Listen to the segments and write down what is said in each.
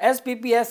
SPPS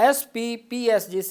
SPPS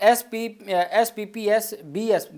SPPS BS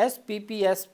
SPPS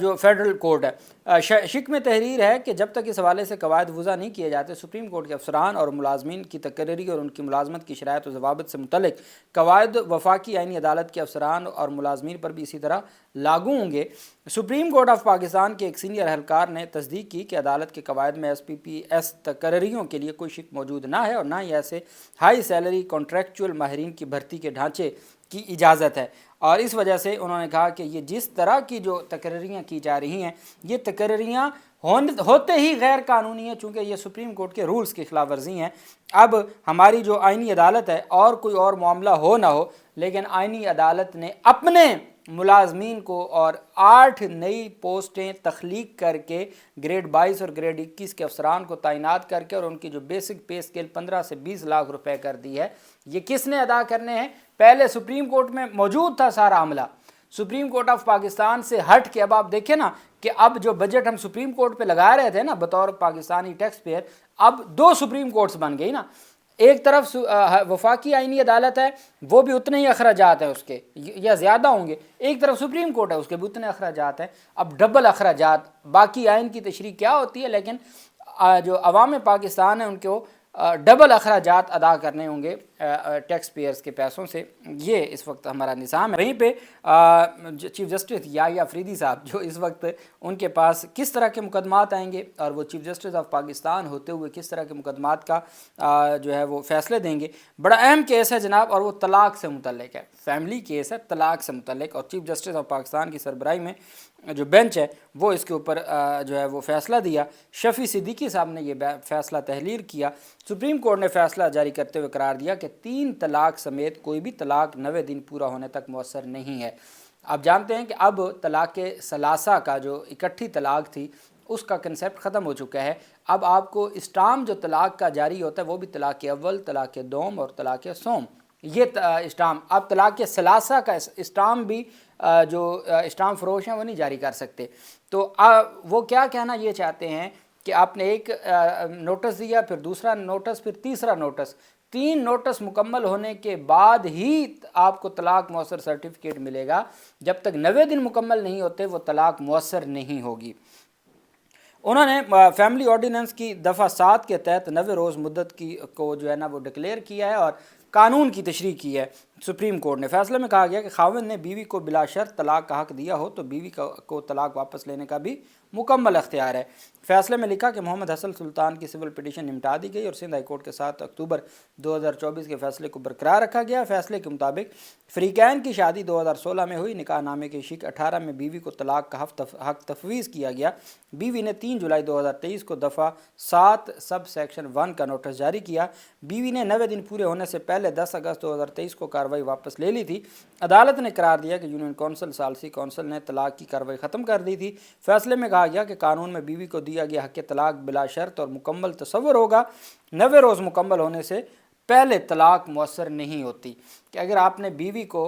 جو federal court ہے شک میں تحریر ہے کہ جب تک اس حوالے سے قواعد وضع نہیں کیے جاتے سپریم کورٹ کے افسران اور ملازمین کی تقرری اور ان کی ملازمت کی شرائط و ضوابط سے متعلق قواعد وفاقی آئینی عدالت کے افسران اور ملازمین پر بھی اسی طرح لاگو ہوں گے۔ سپریم کورٹ آف پاکستان کے ایک سینئر اہلکار نے تصدیق کی کہ عدالت کے قواعد میں ایس پی پی ایس تقرریوں کے لیے کوئی شک موجود نہ ہے اور نہ ہی ایسے ہائی سیلری کانٹریکچوئل ماہرین کی بھرتی کے ڈھانچے کی اجازت ہے، اور اس وجہ سے انہوں نے کہا کہ یہ جس طرح کی جو تقرریاں کی جا رہی ہیں یہ تقرریاں ہوتے ہی غیر قانونی ہیں، چونکہ یہ سپریم کورٹ کے رولز کی خلاف ورزی ہیں۔ اب ہماری جو آئینی عدالت ہے اور کوئی اور معاملہ ہو نہ ہو، لیکن آئینی عدالت نے اپنے ملازمین کو اور 8 نئی پوسٹیں تخلیق کر کے گریڈ 22 اور گریڈ 21 کے افسران کو تعینات کر کے اور ان کی جو بیسک پے اسکیل 15 سے 20 لاکھ روپے کر دی ہے، یہ کس نے ادا کرنے ہیں؟ پہلے سپریم کورٹ میں موجود تھا سارا عملہ، سپریم کورٹ آف پاکستان سے ہٹ کے اب آپ دیکھیں نا کہ اب جو بجٹ ہم سپریم کورٹ پہ لگا رہے تھے نا بطور پاکستانی ٹیکس پیئر، اب 2 سپریم کورٹس بن گئی نا۔ ایک طرف وفاقی آئینی عدالت ہے، وہ بھی اتنے ہی اخراجات ہیں اس کے یا زیادہ ہوں گے، ایک طرف سپریم کورٹ ہے اس کے بھی اتنے اخراجات ہیں، اب ڈبل اخراجات۔ باقی آئین کی تشریح کیا ہوتی ہے، لیکن جو عوام پاکستان ہیں ان کو ڈبل اخراجات ادا کرنے ہوں گے ٹیکس پیئرز کے پیسوں سے۔ یہ اس وقت ہمارا نظام ہے۔ وہیں پہ چیف جسٹس یحییٰ افریدی صاحب جو اس وقت ان کے پاس کس طرح کے مقدمات آئیں گے اور وہ چیف جسٹس آف پاکستان ہوتے ہوئے کس طرح کے مقدمات کا جو ہے وہ فیصلے دیں گے۔ بڑا اہم کیس ہے جناب، اور وہ طلاق سے متعلق ہے، فیملی کیس ہے طلاق سے متعلق، اور چیف جسٹس آف پاکستان کی سربراہی میں جو بینچ ہے وہ اس کے اوپر جو ہے وہ فیصلہ دیا۔ شفیع صدیقی صاحب نے یہ فیصلہ تحریر کیا۔ سپریم کورٹ نے فیصلہ جاری کرتے ہوئے قرار دیا کہ 3 طلاق سمیت کوئی بھی طلاق 90 دن پورا ہونے تک مؤثر نہیں ہے۔ آپ جانتے ہیں کہ اب طلاق ثلاثہ کا جو اکٹھی طلاق تھی اس کا کنسیپٹ ختم ہو چکا ہے۔ اب آپ کو اسٹام جو طلاق کا جاری ہوتا ہے وہ بھی طلاق اول، طلاق دوم اور طلاق سوم، یہ اسٹام۔ اب طلاق ثلاثہ کا اسٹام بھی جو اسٹام فروش ہیں وہ نہیں جاری کر سکتے۔ تو وہ کیا کہنا یہ چاہتے ہیں کہ آپ نے ایک نوٹس دیا، پھر دوسرا نوٹس، پھر تیسرا نوٹس، 3 نوٹس مکمل ہونے کے بعد ہی آپ کو طلاق مؤثر سرٹیفکیٹ ملے گا۔ جب تک 90 دن مکمل نہیں ہوتے وہ طلاق مؤثر نہیں ہوگی۔ انہوں نے فیملی آرڈیننس کی دفعہ 7 کے تحت 90 روز مدت کو جو ہے نا وہ ڈکلیئر کیا ہے اور قانون کی تشریح کی ہے۔ سپریم کورٹ نے فیصلے میں کہا گیا کہ خاوند نے بیوی کو بلا شرط طلاق کا حق دیا ہو تو بیوی کو طلاق واپس لینے کا بھی مکمل اختیار ہے۔ فیصلے میں لکھا کہ محمد حسن سلطان کی سول پٹیشن نمٹا دی گئی اور سندھ ہائی کورٹ کے 7 اکتوبر 2024 کے فیصلے کو برقرار رکھا گیا۔ فیصلے کے مطابق فریقین کی شادی 2016 میں ہوئی، نکاح نامے کے شق 18 میں بیوی کو طلاق کا حق تفویض کیا گیا۔ بیوی نے 3 جولائی 2023 کو دفعہ 7 سب سیکشن 1 کا نوٹس جاری کیا۔ بیوی نے 90 دن پورے ہونے سے پہلے 10 اگست 2023 کو کارروائی واپس لے لی تھی۔ عدالت نے قرار دیا کہ یونین کونسل ثالثی کونسل نے طلاق کی کارروائی ختم کر دی تھی۔ فیصلے میں کہا گیا کہ قانون میں بیوی کو دیا گیا حق طلاق بلا شرط اور مکمل تصور ہوگا۔ 90 روز مکمل ہونے سے پہلے طلاق مؤثر نہیں ہوتی، کہ اگر آپ نے بیوی کو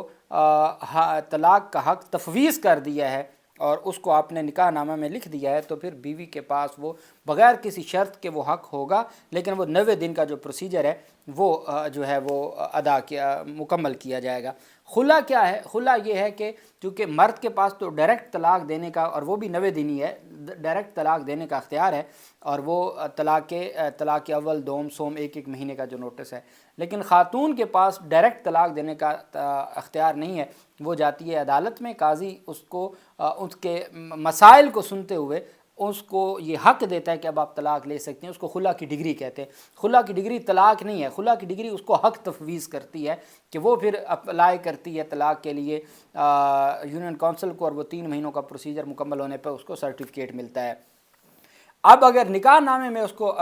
طلاق کا حق تفویض کر دیا ہے اور اس کو آپ نے نکاح نامہ میں لکھ دیا ہے تو پھر بیوی کے پاس وہ بغیر کسی شرط کے وہ حق ہوگا، لیکن وہ 90 دن کا جو پروسیجر ہے وہ جو ہے وہ مکمل کیا جائے گا۔ خلا کیا ہے؟ خلا یہ ہے کہ چونکہ مرد کے پاس تو ڈائریکٹ طلاق دینے کا، اور وہ بھی 90 دن ہی ہے، ڈائریکٹ طلاق دینے کا اختیار ہے، اور وہ طلاق اول، دوم، سوم 1 مہینے کا جو نوٹس ہے، لیکن خاتون کے پاس ڈائریکٹ طلاق دینے کا اختیار نہیں ہے۔ وہ جاتی ہے عدالت میں، قاضی اس کو اس کے مسائل کو سنتے ہوئے اس کو یہ حق دیتا ہے کہ اب آپ طلاق لے سکتے ہیں۔ اس کو خلا کی ڈگری کہتے ہیں۔ خلا کی ڈگری طلاق نہیں ہے، خلا کی ڈگری اس کو حق تفویض کرتی ہے کہ وہ پھر اپلائی کرتی ہے طلاق کے لیے یونین کونسل کو، اور وہ 3 مہینوں کا پروسیجر مکمل ہونے پہ اس کو سرٹیفکیٹ ملتا ہے۔ اب اگر نکاح نامے میں اس کو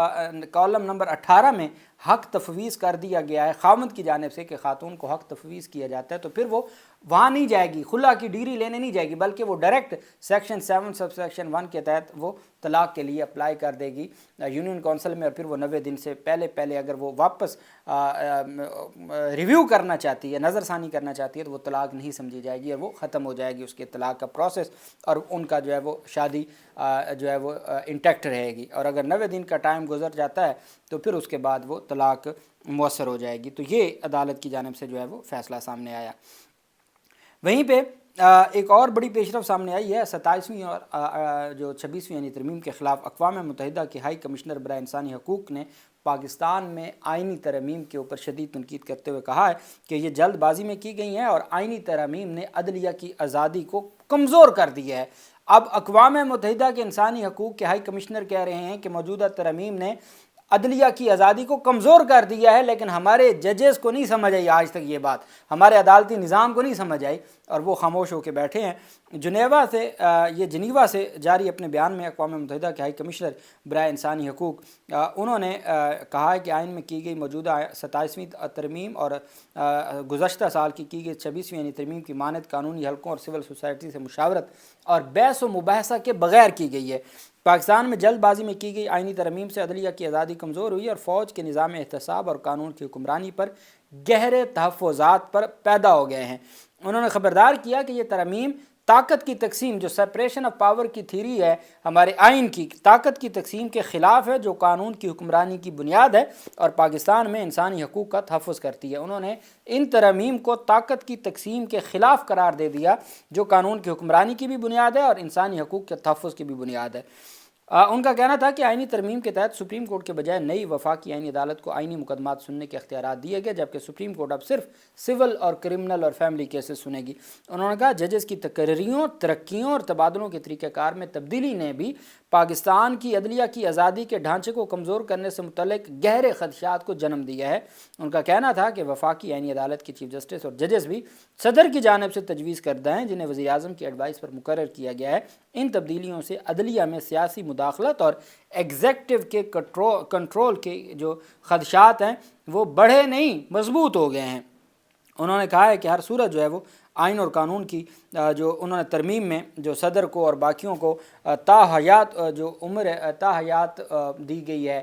کالم نمبر 18 میں حق تفویض کر دیا گیا ہے خاوند کی جانب سے کہ خاتون کو حق تفویض کیا جاتا ہے، تو پھر وہ وہاں نہیں جائے گی، خلا کی ڈگری لینے نہیں جائے گی، بلکہ وہ ڈائریکٹ سیکشن 7 سب سیکشن 1 کے تحت وہ طلاق کے لیے اپلائی کر دے گی یونین کونسل میں، اور پھر وہ 90 دن سے پہلے اگر وہ واپس ریویو کرنا چاہتی ہے، نظر ثانی کرنا چاہتی ہے، تو وہ طلاق نہیں سمجھی جائے گی اور وہ ختم ہو جائے گی اس کے طلاق کا پروسیس، اور ان کا جو ہے وہ شادی جو ہے وہ انٹیکٹ رہے گی۔ اور اگر 90 دن کا ٹائم گزر جاتا ہے تو پھر اس کے بعد وہ طلاق مؤثر ہو جائے گی۔ تو یہ عدالت کی جانب سے جو ہے وہ فیصلہ سامنے آیا۔ وہیں پہ ایک اور بڑی پیشرفت سامنے آئی ہے 27ویں اور جو 26ویں یعنی ترمیم کے خلاف اقوام متحدہ کے ہائی کمشنر برائے انسانی حقوق نے پاکستان میں آئینی ترامیم کے اوپر شدید تنقید کرتے ہوئے کہا ہے کہ یہ جلد بازی میں کی گئی ہیں اور آئینی ترامیم نے عدلیہ کی آزادی کو کمزور کر دیا ہے۔ اب اقوام متحدہ کے انسانی حقوق کے ہائی کمشنر کہہ رہے ہیں کہ موجودہ ترامیم نے عدلیہ کی آزادی کو کمزور کر دیا ہے، لیکن ہمارے ججز کو نہیں سمجھ آئی آج تک یہ بات، ہمارے عدالتی نظام کو نہیں سمجھ آئی اور وہ خاموش ہو کے بیٹھے ہیں۔ جنیوا سے جاری اپنے بیان میں اقوام متحدہ کے ہائی کمشنر برائے انسانی حقوق انہوں نے کہا ہے کہ آئین میں کی گئی موجودہ 27ویں ترمیم اور گزشتہ سال کی گئی 26ویں یعنی ترمیم کی مانند قانونی حلقوں اور سول سوسائٹی سے مشاورت اور بحث و مباحثہ کے بغیر کی گئی ہے۔ پاکستان میں جلد بازی میں کی گئی آئینی ترمیم سے عدلیہ کی آزادی کمزور ہوئی اور فوج کے نظام احتساب اور قانون کی حکمرانی پر گہرے تحفظات پر پیدا ہو گئے ہیں۔ انہوں نے خبردار کیا کہ یہ ترمیم طاقت کی تقسیم جو سپریشن آف پاور کی تھیوری ہے ہمارے آئین کی، طاقت کی تقسیم کے خلاف ہے جو قانون کی حکمرانی کی بنیاد ہے اور پاکستان میں انسانی حقوق کا تحفظ کرتی ہے۔ انہوں نے ان ترامیم کو طاقت کی تقسیم کے خلاف قرار دے دیا جو قانون کی حکمرانی کی بھی بنیاد ہے اور انسانی حقوق کے تحفظ کی بھی بنیاد ہے۔ ان کا کہنا تھا کہ آئینی ترمیم کے تحت سپریم کورٹ کے بجائے نئی وفاقی آئینی عدالت کو آئینی مقدمات سننے کے اختیارات دیے گئے، جبکہ سپریم کورٹ اب صرف سول اور کرمنل اور فیملی کیسز سنے گی۔ انہوں نے کہا ججز کی تقرریوں، ترقیوں اور تبادلوں کے طریقہ کار میں تبدیلی نے بھی پاکستان کی عدلیہ کی آزادی کے ڈھانچے کو کمزور کرنے سے متعلق گہرے خدشات کو جنم دیا ہے۔ ان کا کہنا تھا کہ وفاقی آئینی عدالت کے چیف جسٹس اور ججز بھی صدر کی جانب سے تجویز کردہ ہیں جنہیں وزیر اعظم کی ایڈوائس پر مقرر کیا گیا ہے۔ ان تبدیلیوں سے عدلیہ میں سیاسی مداخلت اور ایگزیکٹو کے کنٹرول کے جو خدشات ہیں وہ بڑھے نہیں، مضبوط ہو گئے ہیں۔ انہوں نے کہا ہے کہ ہر صورت جو ہے وہ آئین اور قانون کی جو انہوں نے ترمیم میں جو صدر کو اور باقیوں کو تا حیات جو عمر تا حیات دی گئی ہے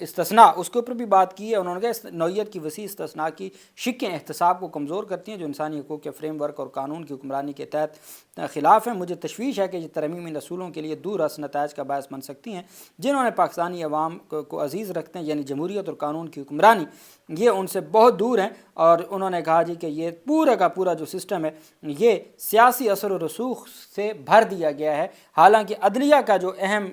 استثناء، اس کے اوپر بھی بات کی ہے۔ انہوں نے کہا اس نوعیت کی وسیع استثناء کی شقیں احتساب کو کمزور کرتی ہیں جو انسانی حقوق کے فریم ورک اور قانون کی حکمرانی کے تحت خلاف ہیں۔ مجھے تشویش ہے کہ یہ ترمیم ان اصولوں کے لیے دور رس نتائج کا باعث بن سکتی ہیں جنہوں نے پاکستانی عوام کو عزیز رکھتے ہیں، یعنی جمہوریت اور قانون کی حکمرانی، یہ ان سے بہت دور ہیں۔ اور انہوں نے کہا کہ یہ پورا کا پورا جو سسٹم ہے یہ سیاسی اثر و رسوخ سے بھر دیا گیا ہے، حالانکہ عدلیہ کا جو اہم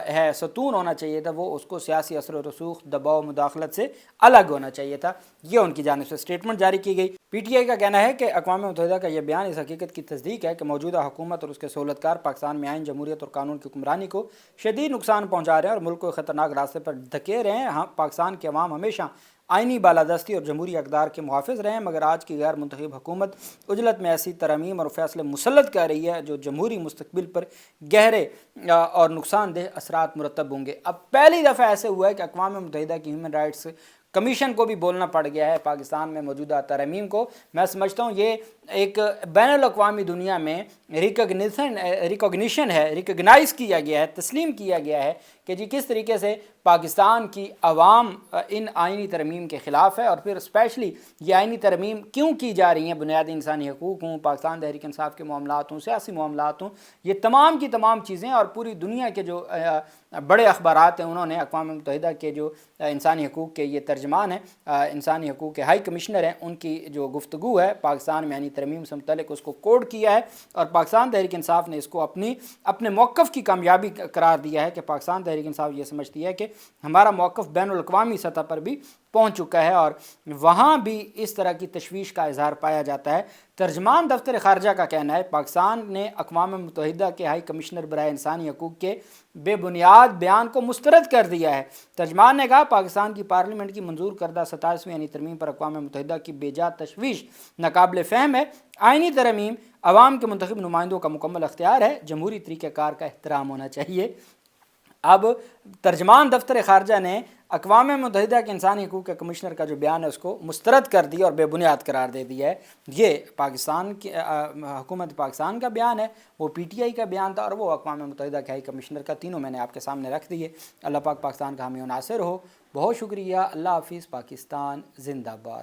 ہے ستون ہونا چاہیے تھا وہ اس کو سیاسی اثر و رسوخ، دباؤ، مداخلت سے الگ ہونا چاہیے تھا۔ یہ ان کی جانب سے اسٹیٹمنٹ جاری کی گئی۔ پی ٹی آئی کا کہنا ہے کہ اقوام متحدہ کا یہ بیان اس حقیقت کی تصدیق ہے کہ موجودہ حکومت اور اس کے سہولتکار پاکستان میں آئین، جمہوریت اور قانون کی حکمرانی کو شدید نقصان پہنچا رہے ہیں اور ملک کو خطرناک راستے پر دھکیل رہے ہیں۔ پاکستان کے عوام ہمیشہ آئینی بالادستی اور جمہوری اقدار کے محافظ رہے ہیں، مگر آج کی غیر منتخب حکومت عجلت میں ایسی ترامیم اور فیصلے مسلط کر رہی ہے جو جمہوری مستقبل پر گہرے اور نقصان دہ اثرات مرتب ہوں گے۔ اب پہلی دفعہ ایسے ہوا ہے کہ اقوام متحدہ کی ہیومن رائٹس کمیشن کو بھی بولنا پڑ گیا ہے پاکستان میں موجودہ ترامیم کو۔ میں سمجھتا ہوں یہ ایک بین الاقوامی دنیا میں ریکوگنیشن ہے، ریکگنائز کیا گیا ہے، تسلیم کیا گیا ہے کہ جی کس طریقے سے پاکستان کی عوام ان آئینی ترمیم کے خلاف ہے، اور پھر اسپیشلی یہ آئینی ترمیم کیوں کی جا رہی ہیں، بنیادی انسانی حقوق ہوں، پاکستان تحریک انصاف کے معاملات ہوں، سیاسی معاملات ہوں، یہ تمام کی تمام چیزیں، اور پوری دنیا کے جو بڑے اخبارات ہیں انہوں نے اقوام متحدہ کے جو انسانی حقوق کے یہ ترجمان ہیں، انسانی حقوق کے ہائی کمشنر ہیں، ان کی جو گفتگو ہے پاکستان میں آئینی ترمیم سے متعلق اس کو کوڈ کیا ہے، اور پاکستان تحریک انصاف نے اس کو اپنے موقف کی کامیابی قرار دیا ہے کہ پاکستان تحریک انصاف یہ سمجھتی ہے کہ ہمارا موقف بین الاقوامی سطح پر بھی پہنچ چکا ہے اور وہاں بھی اس طرح کی تشویش کا اظہار پایا جاتا ہے۔ ترجمان دفتر خارجہ کا کہنا ہے پاکستان نے اقوام متحدہ کے ہائی کمشنر برائے انسانی حقوق کے بے بنیاد بیان کو مسترد کر دیا ہے۔ ترجمان نے کہا پاکستان کی پارلیمنٹ کی منظور کردہ 27ویں یعنی ترمیم پر اقوام متحدہ کی بے جا تشویش ناقابل فہم ہے۔ آئینی ترمیم عوام کے منتخب نمائندوں کا مکمل اختیار ہے، جمہوری طریقہ کار کا احترام ہونا چاہیے۔ اب ترجمان دفتر خارجہ نے اقوام متحدہ کے انسانی حقوق کے کمشنر کا جو بیان ہے اس کو مسترد کر دیا اور بے بنیاد قرار دے دیا ہے۔ یہ پاکستان کی حکومت پاکستان کا بیان ہے، وہ پی ٹی آئی کا بیان تھا، اور وہ اقوام متحدہ کے ہائی کمشنر کا، تینوں میں نے آپ کے سامنے رکھ دیے۔ اللہ پاک پاکستان کا حامی و ناصر ہو۔ بہت شکریہ۔ اللہ حافظ۔ پاکستان زندہ باد۔